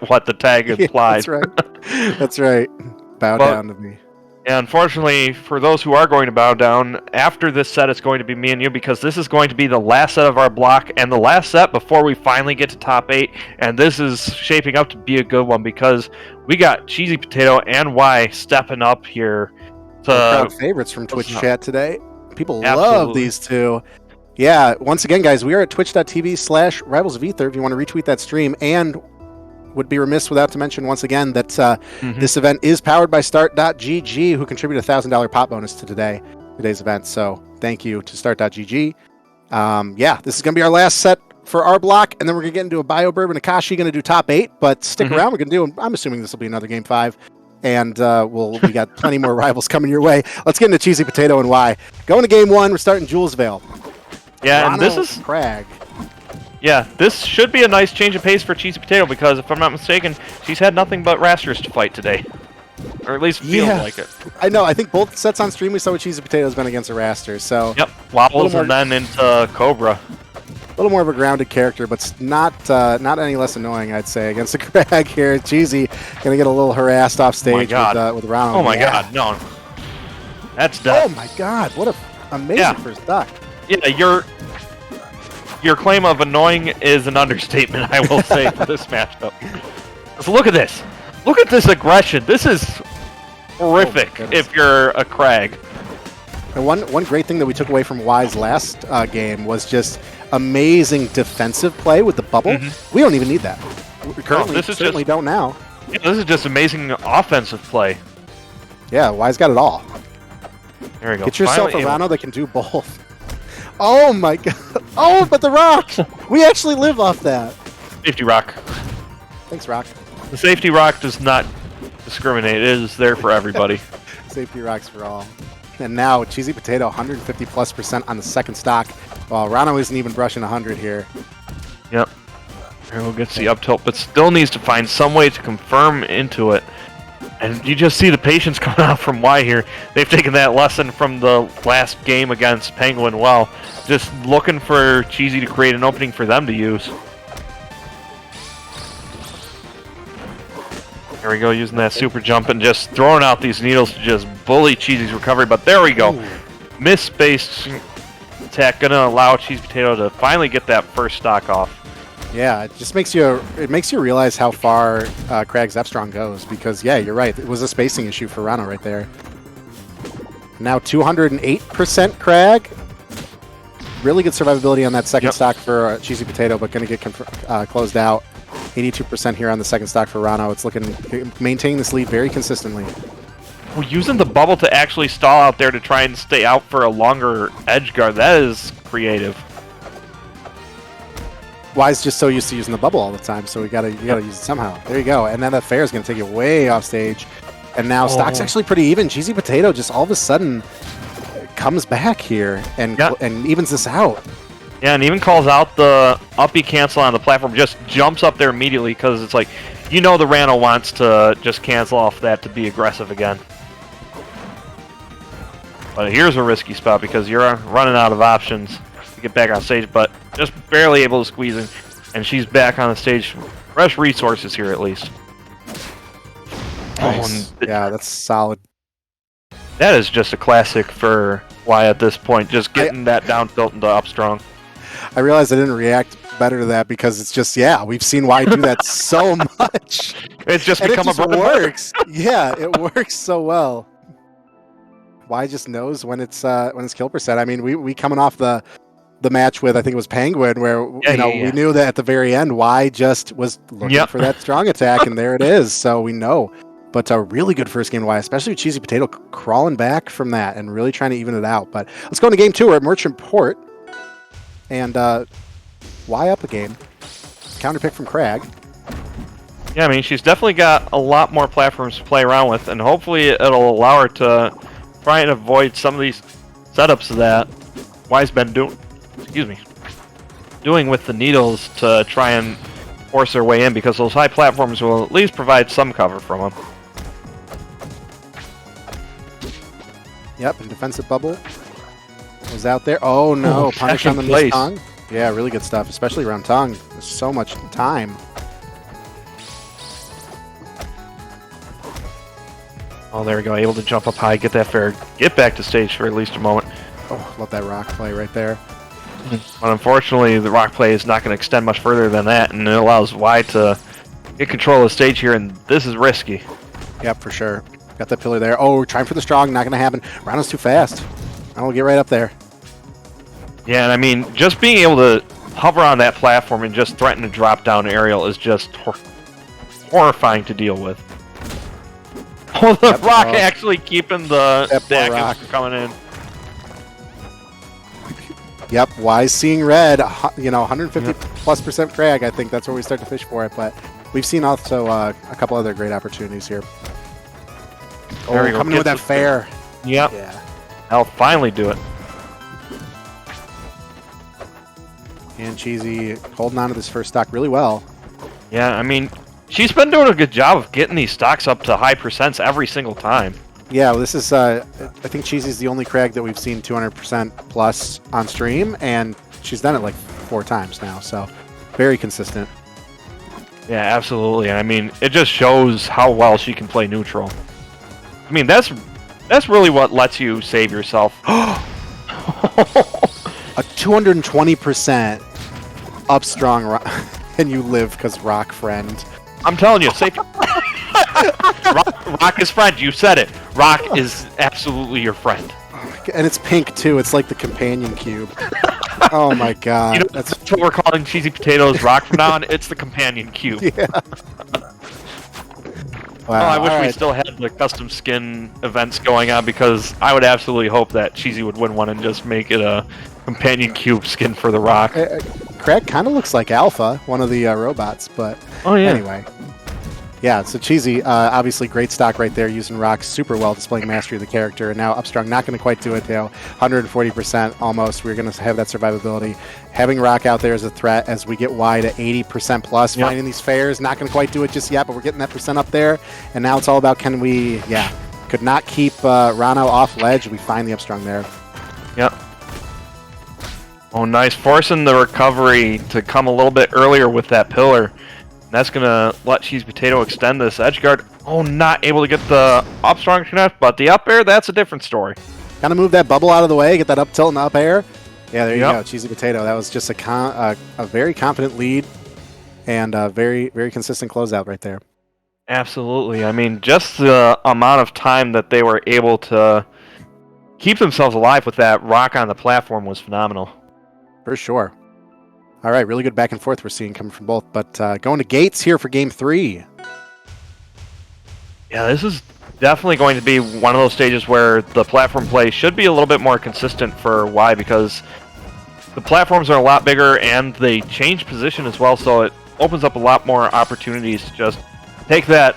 what the tag implied. That's right. That's right. Bow down to me. And unfortunately, for those who are going to bow down, after this set, it's going to be me and you, because this is going to be the last set of our block, and the last set before we finally get to top 8, and this is shaping up to be a good one, because we got CheesyPotato and Y stepping up here. Crowd favorites from Twitch chat today. People love these two. Yeah, once again, guys, we are at twitch.tv/Rivals of Aether if you want to retweet that stream, and would be remiss without to mention once again that this event is powered by Start.gg, who contributed a $1,000 pop bonus to today's event. So thank you to Start.gg. Yeah, this is going to be our last set for our block, and then we're going to get into a BioBurb and Akashi going to do top 8, but stick around. We're going to do, I'm assuming this will be another Game 5, and we got plenty more rivals coming your way. Let's get into CheesyPotato and Y. Going to Game 1, we're starting Julesvale. Yeah, and this is Crag. Yeah, this should be a nice change of pace for CheesyPotato, because if I'm not mistaken, she's had nothing but rasters to fight today. Or at least feels like it. I know, I think both sets on stream we saw what CheesyPotato's been against a raster, so... Yep, Wobbles and then into Cobra. A little more of a grounded character, but not any less annoying, I'd say, against the Crag here. Cheesy gonna get a little harassed off stage with Ronald. Oh my god, no. That's death. Oh my god, what an amazing first stock. Yeah, your claim of annoying is an understatement, I will say, for this matchup. So look at this. Look at this aggression. This is horrific if you're a Crag. And one great thing that we took away from Y's last game was just amazing defensive play with the bubble. We don't even need that. We currently certainly don't now. Yeah, this is just amazing offensive play. Yeah, Y's got it all. There we go. Get yourself a Rano that can do both. Oh my god. Oh, but the rock! We actually live off that. Safety rock. Thanks, Rock. The safety rock does not discriminate. It is there for everybody. Safety rocks for all. And now CheesyPotato 150+% on the second stock, while Rano isn't even brushing 100 here. Yep. Here gets the up tilt, but still needs to find some way to confirm into it. And you just see the patience coming out from Y here. They've taken that lesson from the last game against Penguin well. Just looking for Cheesy to create an opening for them to use. There we go, using that super jump and just throwing out these needles to just bully Cheesy's recovery. But there we go. Miss-based attack gonna allow CheesyPotato to finally get that first stock off. Yeah, it just makes you realize how far Crag's F-Strong goes, because yeah, you're right. It was a spacing issue for Rano right there. Now 208% Crag. Really good survivability on that second stock for CheesyPotato, but going to get closed out. 82% here on the second stock for Rano. It's looking maintaining this lead very consistently. We're using the bubble to actually stall out there to try and stay out for a longer edge guard. That is creative. Y's just so used to using the bubble all the time, so you gotta use it somehow. There you go. And then the fair is gonna take you way off stage. And now stock's actually pretty even. CheesyPotato just all of a sudden comes back here and evens this out. Yeah, and even calls out the uppy cancel on the platform, just jumps up there immediately, because it's like, you know, the Rano wants to just cancel off that to be aggressive again. But here's a risky spot, because you're running out of options to get back on stage, but just barely able to squeeze in, and she's back on the stage. Fresh resources here, at least. Nice. Yeah, that's solid. That is just a classic for Y at this point, just getting that down tilt into up strong. I realized I didn't react better to that, because it's just, yeah, we've seen Y do that so much. It's just become a works. Yeah, it works so well. Y just knows when it's kill percent. I mean, we coming off the match with, I think it was Penguin, where we knew that at the very end Y just was looking for that strong attack, and there it is. So we know. But a really good first game Y, especially with CheesyPotato crawling back from that and really trying to even it out. But let's go into game 2. We're at Merchant Port. And Y up a game. Counter pick from Crag. Yeah, I mean, she's definitely got a lot more platforms to play around with, and hopefully it'll allow her to try and avoid some of these setups that Y's been doing with the needles to try and force their way in, because those high platforms will at least provide some cover from them. Yep, and defensive bubble was out there. Oh no, punish on the missed tongue. Yeah, really good stuff, especially around tongue. There's so much time. Oh, there we go. Able to jump up high, get that fair, get back to stage for at least a moment. Oh, love that rock play right there. But unfortunately, the rock play is not going to extend much further than that, and it allows Y to get control of the stage here, and this is risky. Yep, for sure. Got that pillar there. Oh, trying for the strong, not going to happen. Rhino's too fast. I'll get right up there. Yeah, and I mean, just being able to hover on that platform and just threaten to drop down aerial is just horrifying to deal with. Oh, the rock actually keeping the rock from coming in. Yep, Y's seeing red. 150+% frag. I think that's where we start to fish for it. But we've seen also a couple other great opportunities here. Oh, coming in with that fair. Yep. Yeah. I'll finally do it. And Cheesy holding on to this first stock really well. Yeah, I mean, she's been doing a good job of getting these stocks up to high percents every single time. Yeah, well, this is, I think Cheesy's the only Crag that we've seen 200% plus on stream, and she's done it like 4 times now, so very consistent. Yeah, absolutely. And I mean, it just shows how well she can play neutral. I mean, that's really what lets you save yourself. A 220% up strong, and you live because Rock friend. I'm telling you, safe. Rock is friend. You said it. Rock is absolutely your friend. And it's pink too. It's like the companion cube. Oh my god. You know, that's what we're calling CheesyPotato's Rock from now on. It's the companion cube. Yeah. Wow. Oh, I wish we still had the custom skin events going on, because I would absolutely hope that Cheesy would win one and just make it a companion cube skin for the Rock. Craig kind of looks like Alpha, one of the robots, but anyway. Yeah, so Cheesy, obviously great stock right there, using Rock super well, displaying mastery of the character, and now Upstrong not going to quite do it, 140% almost. We're going to have that survivability. Having Rock out there as a threat as we get Y to 80% plus, finding these fairs, not going to quite do it just yet, but we're getting that percent up there, and now it's all about can we, could not keep Rano off ledge. We find the Upstrong there. Yep. Oh, nice. Forcing the recovery to come a little bit earlier with that pillar. That's going to let CheesyPotato extend this edge guard. Oh, not able to get the up strong connect, but the up air, that's a different story. Kind of move that bubble out of the way, get that up tilt and up air. Yeah, there you go, CheesyPotato. That was just a very confident lead and a very, very consistent closeout right there. Absolutely. I mean, just the amount of time that they were able to keep themselves alive with that rock on the platform was phenomenal. For sure. All right, really good back and forth we're seeing coming from both. But going to Gates here for Game 3. Yeah, this is definitely going to be one of those stages where the platform play should be a little bit more consistent for Y, because the platforms are a lot bigger and they change position as well, so it opens up a lot more opportunities to just take that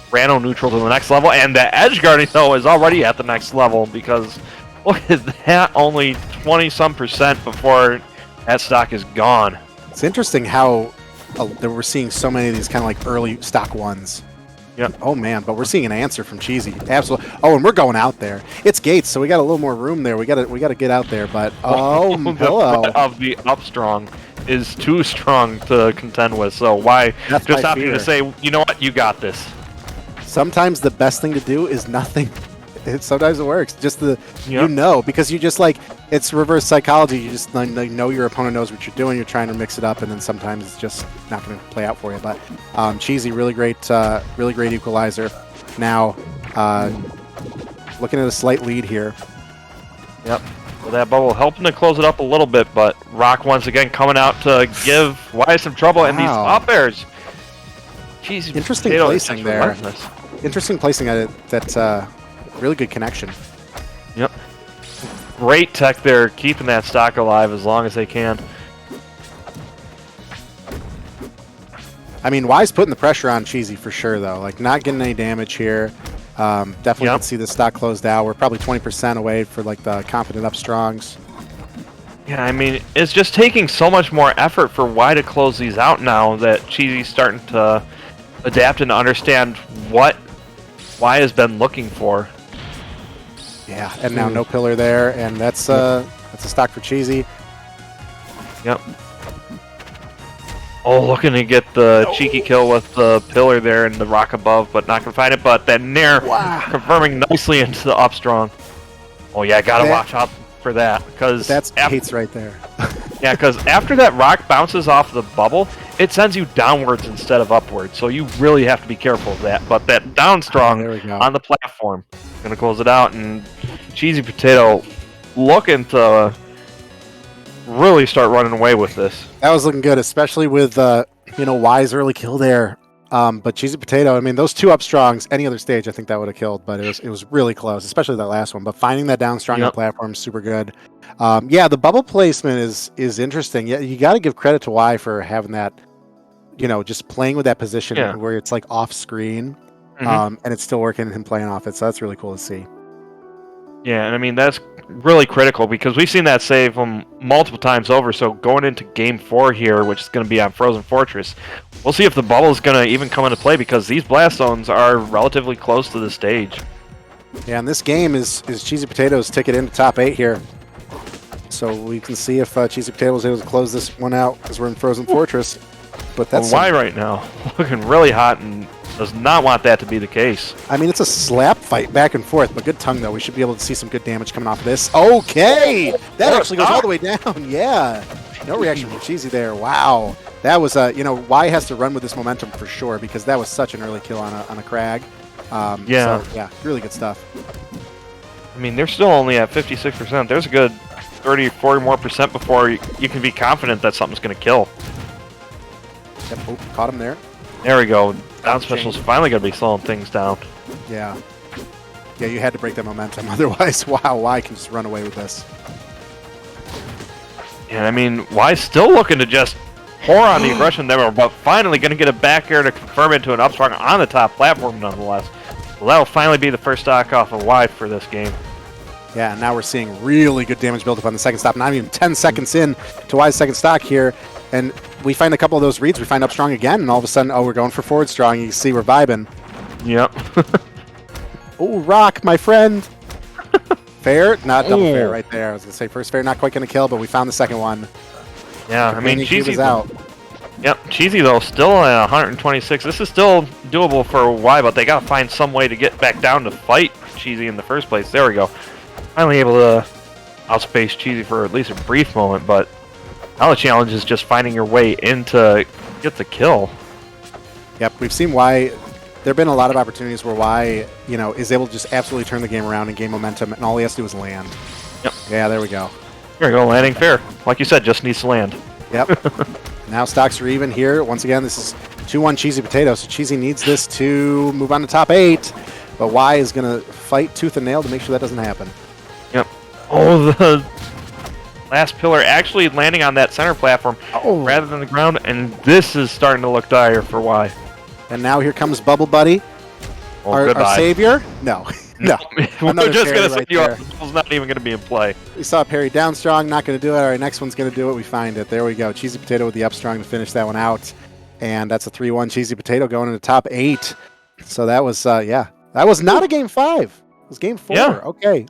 Rano neutral to the next level. And the edge guarding, though, is already at the next level, because look at that, only 20-some% before that stock is gone. It's interesting how we're seeing so many of these kind of like early stock ones. Yep. Oh man, but we're seeing an answer from Cheesy. Absolutely. Oh, and we're going out there. It's Gates, so we got a little more room there. We got to get out there. But hello. The of the up strong is too strong to contend with. So why just opting to say, you know what, you got this. Sometimes the best thing to do is nothing. Sometimes it works. Just because you just like, it's reverse psychology. You just know your opponent knows what you're doing. You're trying to mix it up, and then sometimes it's just not going to play out for you. But Cheesy, really great equalizer. Now, looking at a slight lead here. Yep. Well, that bubble helping to close it up a little bit, but Rock once again coming out to give Y some trouble, and these up airs. Cheesy, interesting placing there. Interesting placing at it. That. Really good connection. Yep. Great tech there, keeping that stock alive as long as they can. I mean, Y's putting the pressure on Cheesy for sure, though. Like, not getting any damage here. Definitely can see the stock closed out. We're probably 20% away for, like, the confident up strongs. Yeah, I mean, it's just taking so much more effort for Y to close these out now that Cheesy's starting to adapt and understand what Y has been looking for. Yeah, and now no pillar there, and that's a stock for Cheesy. Yep. Oh, looking to get the cheeky kill with the pillar there and the rock above, but not going to find it. But that Nair confirming nicely into the up strong. Oh, yeah, got to watch out for that. Cause that's hates right there. Yeah, because after that rock bounces off the bubble, it sends you downwards instead of upwards. So you really have to be careful of that. But that down strong on the platform, going to close it out. And CheesyPotato looking to really start running away with this. That was looking good, especially with Y's early kill there. But CheesyPotato, I mean, those two up strongs, any other stage, I think that would have killed. But it was really close, especially that last one. But finding that down strong on the platform is super good. Yeah, the bubble placement is interesting. Yeah, you got to give credit to Y for having that, just playing with that position where it's like off screen, and it's still working and him playing off it. So that's really cool to see. Yeah, and I mean, that's really critical because we've seen that save him multiple times over. So going into game 4 here, which is going to be on Frozen Fortress, we'll see if the bubble is going to even come into play because these blast zones are relatively close to the stage. Yeah, and this game is CheesyPotato's ticket into top 8 here. So we can see if CheesyPotato was able to close this one out as we're in Frozen Fortress. But that's why right now looking really hot and does not want that to be the case. I mean, it's a slap fight back and forth, but good tongue though. We should be able to see some good damage coming off of this. Okay, that actually goes all the way down. Yeah, no reaction from Cheesy there. Wow, that was Y has to run with this momentum for sure because that was such an early kill on a crag. Yeah, so, yeah, really good stuff. I mean, they're still only at 56%. There's a good 30-40% more before you can be confident that something's going to kill. Yep, oh, caught him there. There we go. Down special's finally going to be slowing things down. Yeah. Yeah, you had to break that momentum. Otherwise, wow, Y can just run away with this. And I mean, Y's still looking to just pour on the aggression there, but finally going to get a back air to confirm into an up strong on the top platform nonetheless. Well, that'll finally be the first stock off of Y for this game. Yeah, and now we're seeing really good damage build up on the second stop. Not even 10 seconds in to Y's second stock here. And we find a couple of those reads. We find up strong again, and all of a sudden, we're going for forward strong. You can see we're vibing. Yep. Oh, rock, my friend. Fair? Not double fair right there. I was going to say first fair, not quite going to kill, but we found the second one. Yeah, I mean, Cheesy's out. Yep, Cheesy, though, still at 126. This is still doable for Y, but they got to find some way to get back down to fight Cheesy in the first place. There we go. Finally able to outspace Cheesy for at least a brief moment, but now the challenge is just finding your way in to get the kill. Yep, we've seen Y. There have been a lot of opportunities where Y, is able to just absolutely turn the game around and gain momentum, and all he has to do is land. Yep. Yeah, there we go. There we go, landing fair. Like you said, just needs to land. Yep. Now stocks are even here. Once again, this is 2-1 CheesyPotato, so Cheesy needs this to move on to top 8, but Y is going to fight tooth and nail to make sure that doesn't happen. Yep. Oh, the last pillar actually landing on that center platform rather than the ground, and this is starting to look dire for Y. And now here comes Bubble Buddy, our savior. No, no. We're just going to set you up. The bubble's not even going to be in play. We saw parry down strong, not going to do it. All right, next one's going to do it. We find it. There we go. CheesyPotato with the up strong to finish that one out. And that's a 3-1 CheesyPotato going into top 8. So that was, that was not a game 5. It was game 4. Yeah. Okay.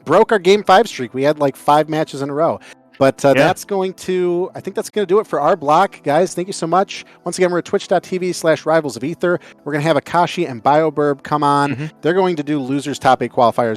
Broke our game 5 streak. We had like 5 matches in a row. But that's going to, I think that's going to do it for our block. Guys, thank you so much. Once again, we're at twitch.tv/Rivals of Aether. We're going to have Akashi and BioBurb come on. They're going to do losers top 8 qualifiers